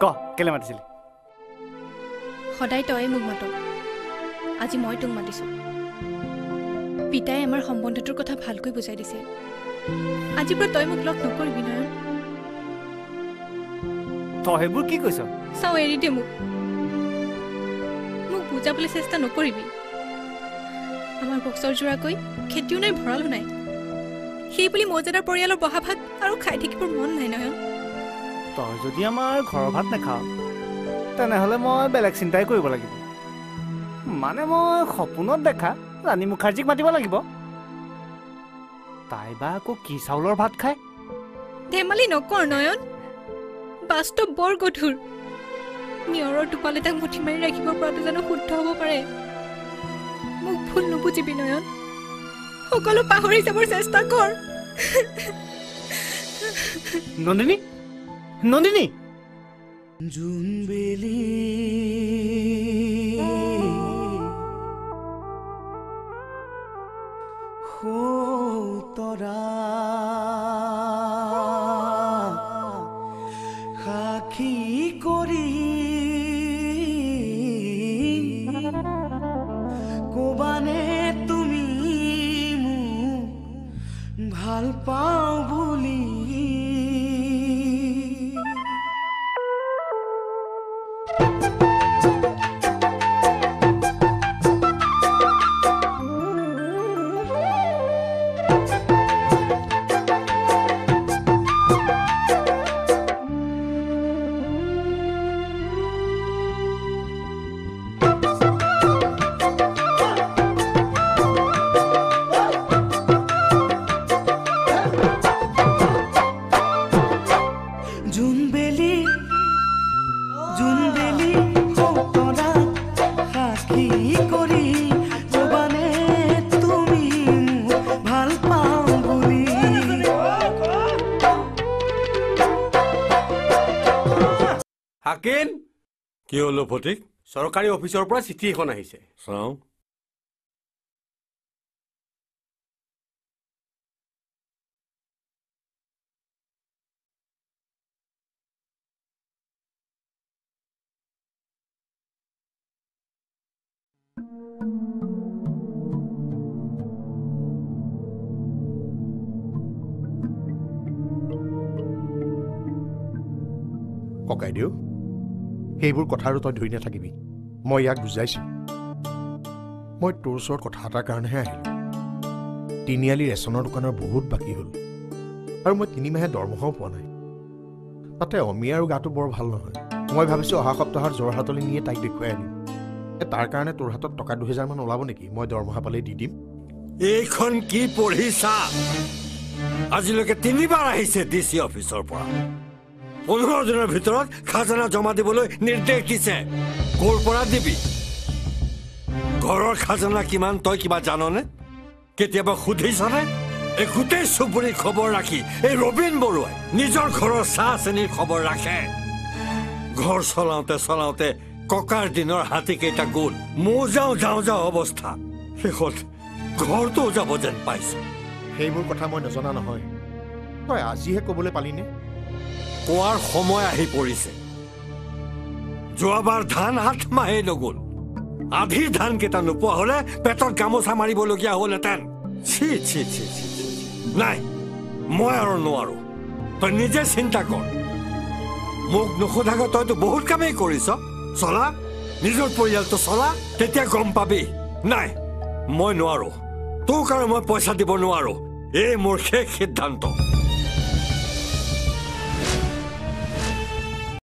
ক কেলে মাতিছিলি সদায় তয়ে মোক মাত আজি মই তোক মাতিছো পিতাই আমাৰ সম্বন্ধটোৰ কথা ভালকৈ বুজাই দিছে আজিৰ পৰা তই মোক লগ নকৰিবি নয়ন তই সেইবোৰ কি কৈছ চাও এৰি দে মোক বুজাবলৈ চেষ্টা নকৰিবি আমাৰ বছৰ জোৰাকৈ খেতিও নাই ভঁৰালো নাই সেই বুলি মৌজাদাৰ পৰিয়ালৰ বহা ভাত আৰু খাই থাকিবৰ মন নাই নয়ন তই যদি আমাৰ ঘৰৰ ভাত নাখাৱ তেনেহ'লে মই বেলেগ চিন্তাই কৰিব লাগিব মানে মই সপোনত দেখা ৰাণী মুখাৰ্জীক মাতিব লাগিব তাই বা আকৌ কি চাউলৰ ভাত খায় ধেমালি নকৰ নয়ন বাস্তৱ বৰ গধুৰ নিয়ৰৰ টোপাল এটাক মুঠি মাৰি ৰাখিব পৰাটো জানো শুদ্ধ হ'ব পাৰে মোক ভুল নুবুজিবি নয়ন সকলো পাহৰি যাবৰ চেষ্টা কৰ নন্দিনী নন্দিনী জুনবেলি তৰা সাক্ষী কৰি কবানে তুমি মোক ভাল পাওঁ বুলি হাকিন কি হলো ফটিক সরকারি অফিসৰ পৰা চিঠি এখন আহিছে চাও ককাইদেউ সেইবোৰ কথা আৰু তই ধৰি নাথাকিবি মই ইয়াক বুজাইছো মই তোৰ ওচৰত কথা এটাৰ কাৰণেহে আহিলোঁ তিনিআলি ৰেচনৰ দোকানৰ বহুত বাকী হ'ল আৰু মই 3 মাহে দৰমহাও পোৱা নাই তাতে অমিয়াৰো গাটো বৰ ভাল নহয় মই ভাবিছোঁ অহা সপ্তাহত যোৰহাটলৈ নিয়ে তাইক দেখুৱাই আনিম তাৰ কাৰণে তোৰ হাতত টকা 2000 মান ওলাব নেকি মই দৰমহা পালেই দি দিম এইখন কি পঢ়িছা আজিলৈকে 3বাৰ আহিছে ডিসি অফিসৰ পৰা 15 দিনৰ ভিতৰত খাজানা জমা দিবলৈ নিৰ্দেশ দিছে কোৰ পৰা দিবি ঘৰৰ খাজানা কিমান তই কিবা জাননে কেতিয়াবা সুধিছনে এই গোটেই চুবুৰী খবৰ ৰাখি এই ৰবীন বৰুৱাই নিজৰ ঘৰৰ চাহ চেনিৰ খবৰ ৰাখে ঘৰ চলাওঁতে ককাৰ দিনৰ হাতী কেইটা গ'ল মৌজাও যাওঁ অৱস্থা শেষত ঘৰটো যাব যেন পাইছো সেইবোৰ কথা মই নজনা নহয় তই আজিহে ক'বলৈ পালিনে কোৱাৰ সময় আহি পৰিছে যোৱাবাৰ ধান 8 মাহে নগ'ল আধি ধান কেইটা নোপোৱা হলে পেটত গামোচা মাৰিবলগীয়া হ'লহেঁতেন নাই মই আৰু নোৱাৰো তই নিজে চিন্তা কৰ মোক নোসোধাকৈ তইতো বহুত কামেই কৰিছ চলা নিজৰ পৰিয়ালটো চলা তেতিয়া গম পাবি নাই মই নোৱাৰো তোক আৰু মই পইচা দিব নোৱাৰো এই মোৰ শেষ সিদ্ধান্ত